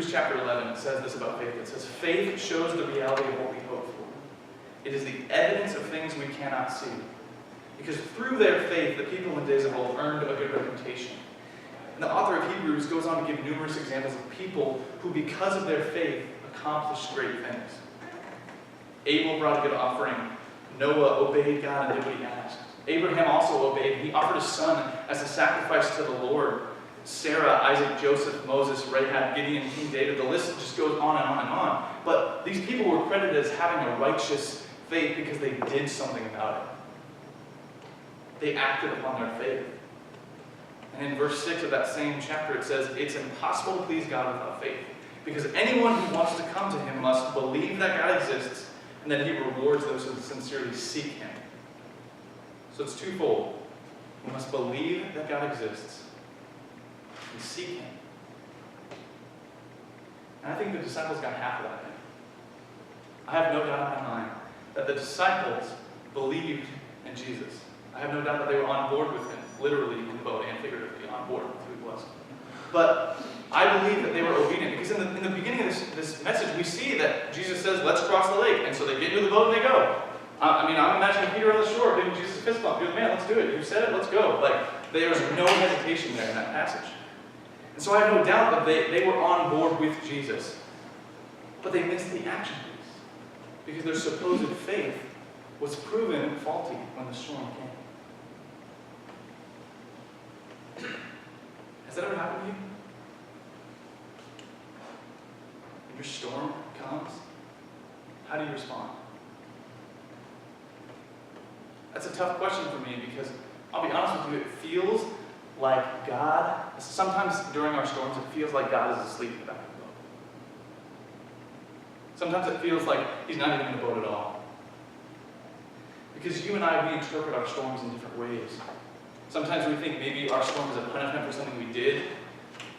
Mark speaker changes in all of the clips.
Speaker 1: Hebrews chapter 11, it says this about faith. It says, faith shows the reality of what we hope for. It is the evidence of things we cannot see. Because through their faith, the people in the days of old earned a good reputation. And the author of Hebrews goes on to give numerous examples of people who, because of their faith, accomplished great things. Abel brought a good offering. Noah obeyed God and did what he asked. Abraham also obeyed. He offered his son as a sacrifice to the Lord. Sarah, Isaac, Joseph, Moses, Rahab, Gideon, King David, the list just goes on and on and on. But these people were credited as having a righteous faith because they did something about it. They acted upon their faith. And in verse 6 of that same chapter, it says, it's impossible to please God without faith. Because anyone who wants to come to him must believe that God exists and that he rewards those who sincerely seek him. So it's twofold. We must believe that God exists and seek him. And I think the disciples got half of that thing. I have no doubt in my mind that the disciples believed in Jesus. I have no doubt that they were on board with him, literally in the boat and figuratively on board with who he was. But I believe that they were obedient because in the beginning of this message, we see that Jesus says, let's cross the lake. And so they get into the boat and they go. I'm imagining Peter on the shore giving Jesus a fist bump. He goes, man, let's do it. You said it, let's go. There was no hesitation there in that passage. And so I have no doubt that they were on board with Jesus. But they missed the action piece. Because their supposed faith was proven faulty when the storm came. Has that ever happened to you? When your storm comes, how do you respond? That's a tough question for me because, I'll be honest with you, it feels like God, sometimes during our storms, it feels like God is asleep in the back of the boat. Sometimes it feels like he's not even in the boat at all. Because you and I, we interpret our storms in different ways. Sometimes we think maybe our storm is a punishment for something we did,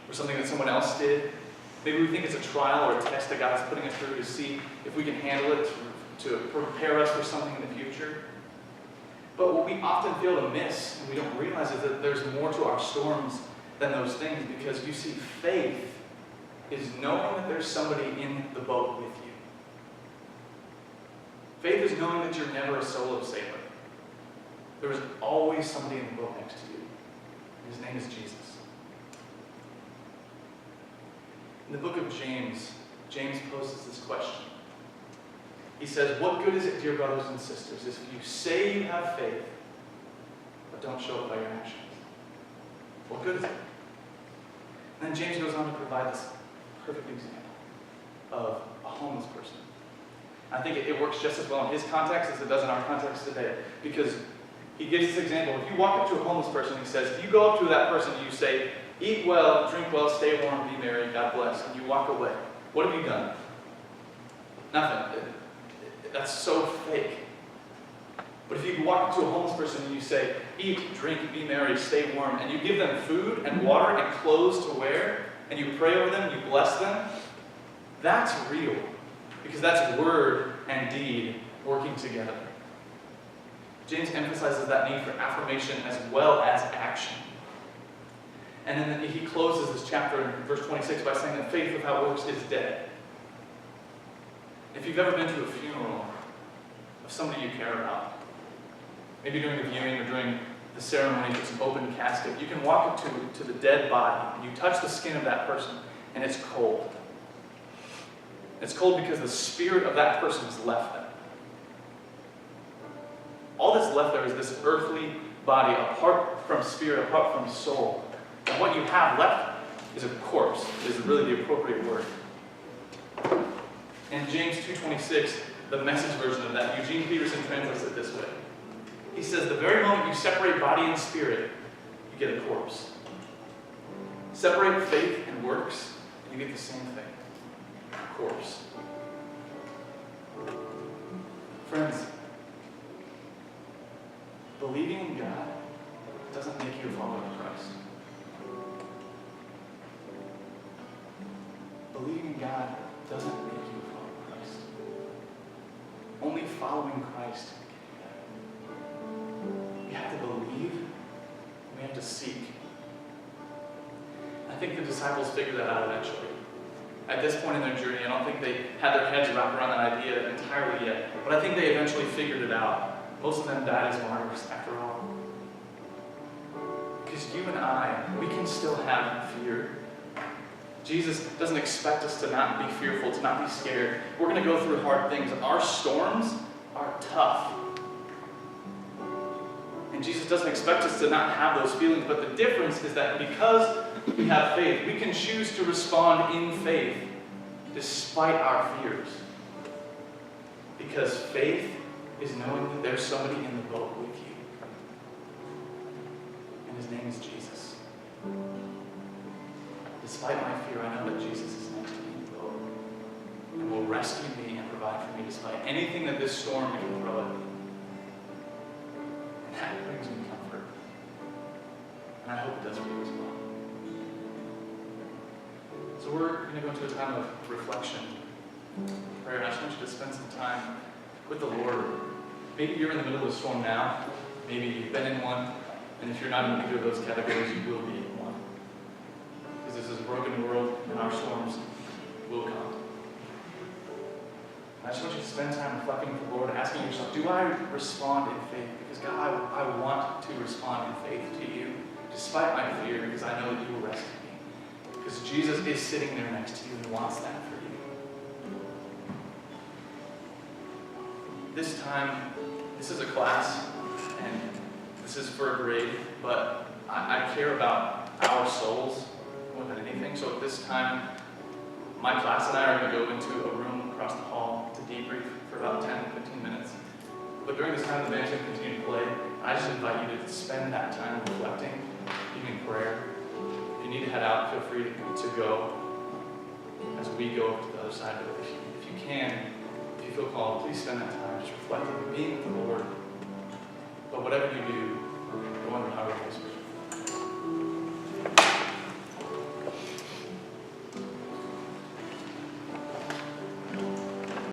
Speaker 1: or something that someone else did. Maybe we think it's a trial or a test that God is putting us through to see if we can handle it, to prepare us for something in the future. But what we often fail to miss, and we don't realize, is that there's more to our storms than those things, because you see, faith is knowing that there's somebody in the boat with you. Faith is knowing that you're never a solo sailor. There is always somebody in the boat next to you. His name is Jesus. In the book of James, James poses this question. He says, what good is it, dear brothers and sisters, if you say you have faith, but don't show it by your actions? What good is it? And then James goes on to provide this perfect example of a homeless person. I think it works just as well in his context as it does in our context today. Because he gives this example. If you walk up to a homeless person, he says, if you go up to that person and you say, eat well, drink well, stay warm, be merry, God bless, and you walk away, what have you done? Nothing. That's so fake. But if you walk up to a homeless person and you say, eat, drink, be merry, stay warm, and you give them food and water and clothes to wear, and you pray over them, you bless them, that's real. Because that's word and deed working together. James emphasizes that need for affirmation as well as action. And then he closes this chapter in verse 26 by saying that faith without works is dead. If you've ever been to a funeral of somebody you care about, maybe during the viewing or during the ceremony, if it's an open casket, you can walk up to the dead body and you touch the skin of that person and it's cold. It's cold because the spirit of that person has left them. All that's left there is this earthly body, apart from spirit, apart from soul. And what you have left is a corpse, is really the appropriate word. In James 2:26, the Message version of that, Eugene Peterson translates it this way. He says, the very moment you separate body and spirit, you get a corpse. Separate faith and works, and you get the same thing. A corpse. Friends, believing in God doesn't make you a follower of Christ. Believing in God doesn't make you a follower of Christ. Only following Christ can do that. We have to believe, we have to seek. I think the disciples figured that out eventually. At this point in their journey, I don't think they had their heads wrapped around that idea entirely yet, but I think they eventually figured it out. Most of them died as martyrs, after all. Because you and I, we can still have fear. Jesus doesn't expect us to not be fearful, to not be scared. We're going to go through hard things. Our storms are tough. And Jesus doesn't expect us to not have those feelings, but the difference is that because we have faith, we can choose to respond in faith despite our fears. Because faith is knowing that there's somebody in the boat with you. And his name is Jesus. Despite my fear, I know that Jesus is next to me in the boat and will rescue me and provide for me despite anything that this storm can throw at me. And that brings me comfort. And I hope it does for you as well. So we're going to go into a time of reflection, prayer, and I just want you to spend some time with the Lord. Maybe you're in the middle of a storm now. Maybe you've been in one. And if you're not in either of those categories, you will be in one. Because this is a broken world, and our storms will come. And I just want you to spend time reflecting with the Lord, asking yourself, do I respond in faith? Because God, I want to respond in faith to you, despite my fear, because I know that you will rescue me. Because Jesus is sitting there next to you and wants that for you. This time, this is a class, and this is for a grade, but I care about our souls more than anything. So at this time, my class and I are going to go into a room across the hall to debrief for about 10, 15 minutes. But during this time, the band's going to continue to play. I just invite you to spend that time reflecting, even in prayer. If you need to head out, feel free to go as we go to the other side. But if you can, if you feel called, please spend that time just reflecting and being with the Lord. But whatever you do,